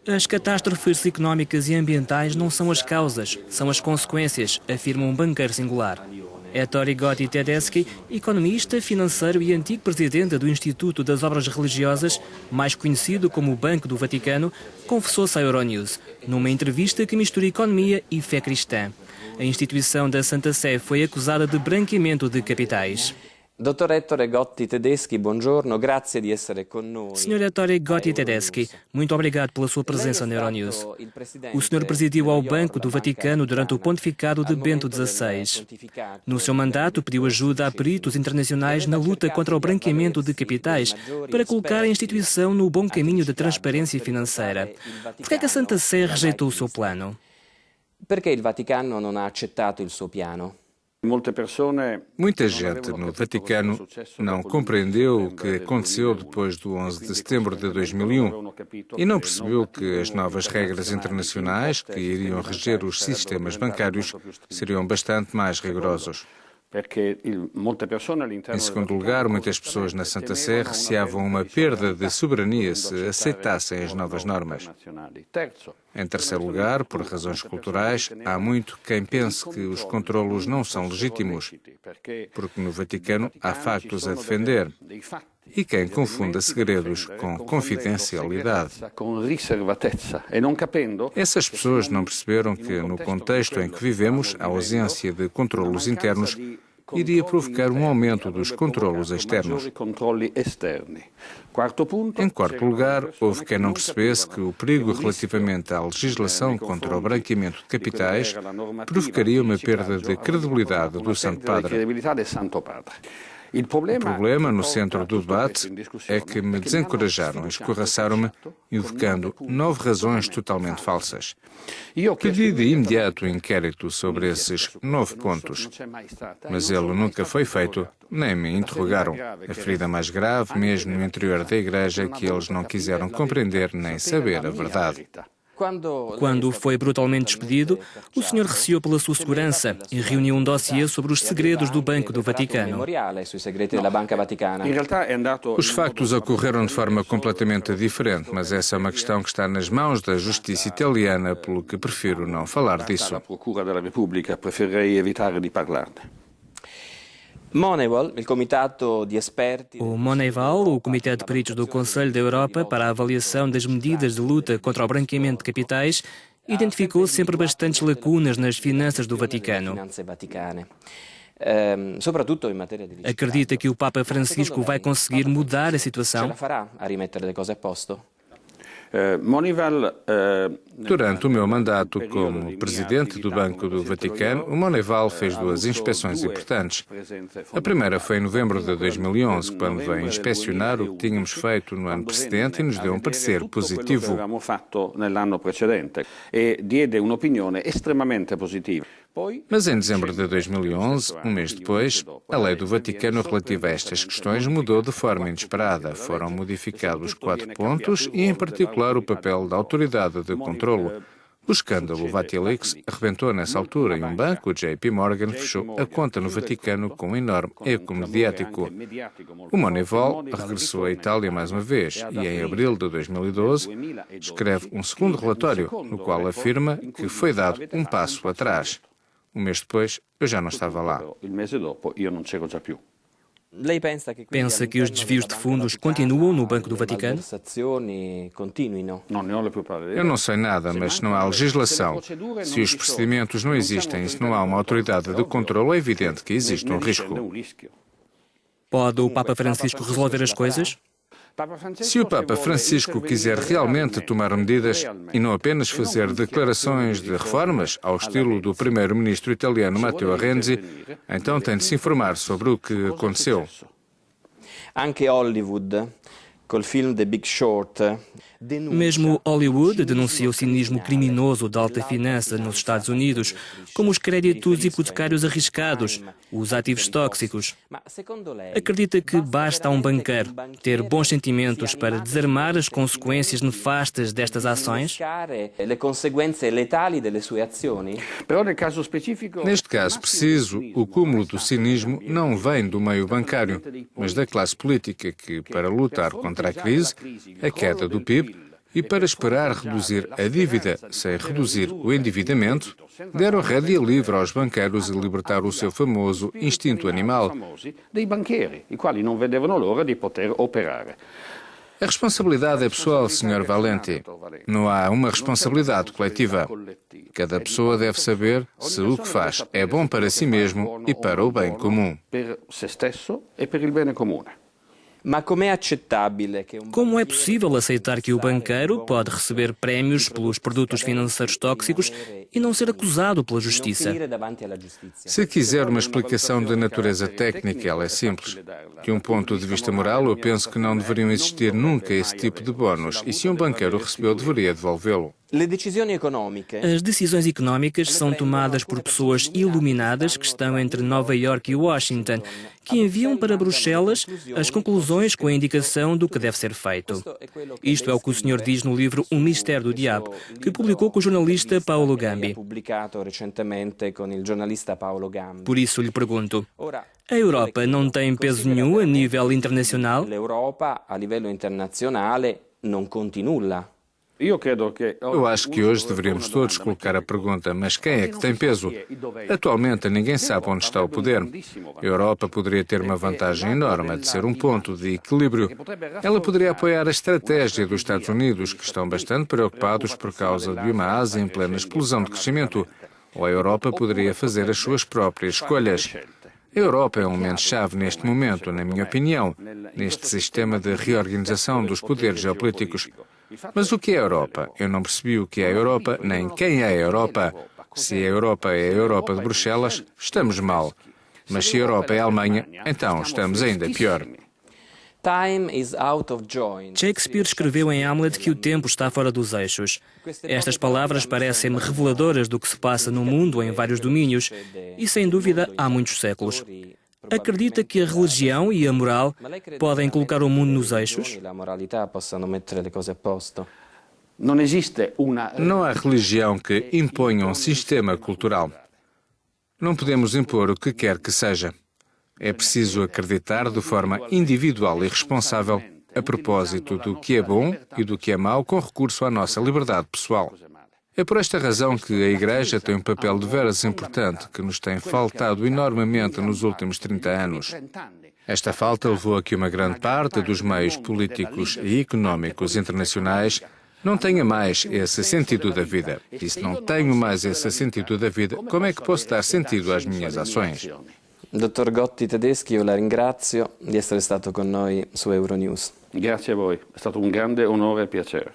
As catástrofes económicas e ambientais não são as causas, são as consequências, afirma um banqueiro singular. Ettore Gotti Tedeschi, economista, financeiro e antigo presidente do Instituto das Obras Religiosas, mais conhecido como o Banco do Vaticano, confessou-se à Euronews, numa entrevista que mistura economia e fé cristã. A instituição da Santa Sé foi acusada de branqueamento de capitais. Dottor Ettore Gotti Tedeschi, buongiorno, grazie di essere con noi. Sr. Ettore Gotti Tedeschi, muito obrigado pela sua presença na Euronews. O senhor presidiu ao Banco do Vaticano durante o pontificado de Bento XVI. No seu mandato, pediu ajuda a peritos internacionais na luta contra o branqueamento de capitais para colocar a instituição no bom caminho da transparência financeira. Por que é que a Santa Sé rejeitou o seu plano? Perché il Vaticano non ha accettato il suo piano? Muita gente no Vaticano não compreendeu o que aconteceu depois do 11 de setembro de 2001 e não percebeu que as novas regras internacionais que iriam reger os sistemas bancários seriam bastante mais rigorosos. Em segundo lugar, muitas pessoas na Santa Sé receavam uma perda de soberania se aceitassem as novas normas. Em terceiro lugar, por razões culturais, há muito quem pense que os controlos não são legítimos, porque no Vaticano há factos a defender, e quem confunda segredos com confidencialidade. Essas pessoas não perceberam que, no contexto em que vivemos, a ausência de controlos internos iria provocar um aumento dos controlos externos. Em quarto lugar, houve quem não percebesse que o perigo relativamente à legislação contra o branqueamento de capitais provocaria uma perda de credibilidade do Santo Padre. O problema, no centro do debate, é que me desencorajaram e escorraçaram-me, invocando 9 razões totalmente falsas. Pedi de imediato um inquérito sobre esses 9 pontos, mas ele nunca foi feito, nem me interrogaram. A ferida mais grave, mesmo no interior da Igreja, é que eles não quiseram compreender nem saber a verdade. Quando foi brutalmente despedido, o senhor receou pela sua segurança e reuniu um dossiê sobre os segredos do Banco do Vaticano. Os factos ocorreram de forma completamente diferente, mas essa é uma questão que está nas mãos da justiça italiana, pelo que prefiro não falar disso. O Moneyval, o Comitê de Peritos do Conselho da Europa para a avaliação das medidas de luta contra o branqueamento de capitais, identificou sempre bastantes lacunas nas finanças do Vaticano. Acredita que o Papa Francisco vai conseguir mudar a situação? Durante o meu mandato como presidente do Banco do Vaticano, o Moneyval fez 2 inspeções importantes. A primeira foi em novembro de 2011, quando veio inspecionar o que tínhamos feito no ano precedente e nos deu um parecer positivo. Mas em dezembro de 2011, um mês depois, a lei do Vaticano relativa a estas questões mudou de forma inesperada. Foram modificados 4 pontos e, em particular, o papel da autoridade de controlo. O escândalo Vatilix arrebentou nessa altura e um banco, o JP Morgan, fechou a conta no Vaticano com um enorme eco mediático. O Moneyval regressou à Itália mais uma vez e, em abril de 2012, escreve um segundo relatório, no qual afirma que foi dado um passo atrás. Um mês depois, eu já não estava lá. Pensa que os desvios de fundos continuam no Banco do Vaticano? Eu não sei nada, mas se não há legislação, se os procedimentos não existem e se não há uma autoridade de controle, é evidente que existe um risco. Pode o Papa Francisco resolver as coisas? Se o Papa Francisco quiser realmente tomar medidas e não apenas fazer declarações de reformas, ao estilo do primeiro-ministro italiano Matteo Renzi, então tem de se informar sobre o que aconteceu. col film The Big Short. Mesmo Hollywood denuncia o cinismo criminoso da alta finança nos Estados Unidos, como os créditos hipotecários arriscados, os ativos tóxicos. Acredita que basta a um banqueiro ter bons sentimentos para desarmar as consequências nefastas destas ações? Neste caso preciso, o cúmulo do cinismo não vem do meio bancário, mas da classe política que, para lutar contra a crise, a queda do PIB e para esperar reduzir a dívida sem reduzir o endividamento, deram rédea livre aos banqueiros e libertar o seu famoso instinto animal. A responsabilidade é pessoal, Sr. Valenti. Não há uma responsabilidade coletiva. Cada pessoa deve saber se o que faz é bom para si mesmo e para o bem comum. Como é possível aceitar que o banqueiro pode receber prémios pelos produtos financeiros tóxicos e não ser acusado pela justiça? Se quiser uma explicação de natureza técnica, ela é simples. De um ponto de vista moral, eu penso que não deveriam existir nunca esse tipo de bónus e se um banqueiro recebeu, deveria devolvê-lo. As decisões económicas são tomadas por pessoas iluminadas que estão entre Nova Iorque e Washington, que enviam para Bruxelas as conclusões com a indicação do que deve ser feito. Isto é o que o senhor diz no livro O Mistério do Diabo, que publicou com o jornalista Paolo Gambi. Por isso lhe pergunto, a Europa não tem peso nenhum a nível internacional? Eu acho que hoje deveríamos todos colocar a pergunta, mas quem é que tem peso? Atualmente ninguém sabe onde está o poder. A Europa poderia ter uma vantagem enorme de ser um ponto de equilíbrio. Ela poderia apoiar a estratégia dos Estados Unidos, que estão bastante preocupados por causa de uma Ásia em plena explosão de crescimento. Ou a Europa poderia fazer as suas próprias escolhas. A Europa é um momento-chave neste momento, na minha opinião, neste sistema de reorganização dos poderes geopolíticos. Mas o que é a Europa? Eu não percebi o que é a Europa, nem quem é a Europa. Se a Europa é a Europa de Bruxelas, estamos mal. Mas se a Europa é a Alemanha, então estamos ainda pior. Shakespeare escreveu em Hamlet que o tempo está fora dos eixos. Estas palavras parecem-me reveladoras do que se passa no mundo em vários domínios e, sem dúvida, há muitos séculos. Acredita que a religião e a moral podem colocar o mundo nos eixos? Não há religião que imponha um sistema cultural. Não podemos impor o que quer que seja. É preciso acreditar de forma individual e responsável a propósito do que é bom e do que é mau com recurso à nossa liberdade pessoal. É por esta razão que a Igreja tem um papel de veras importante que nos tem faltado enormemente nos últimos 30 anos. Esta falta levou a que uma grande parte dos meios políticos e económicos internacionais não tenha mais esse sentido da vida. E se não tenho mais esse sentido da vida, como é que posso dar sentido às minhas ações? Dottor Gotti Tedeschi, io la ringrazio di essere stato con noi su Euronews. Grazie a voi, è stato un grande onore e piacere.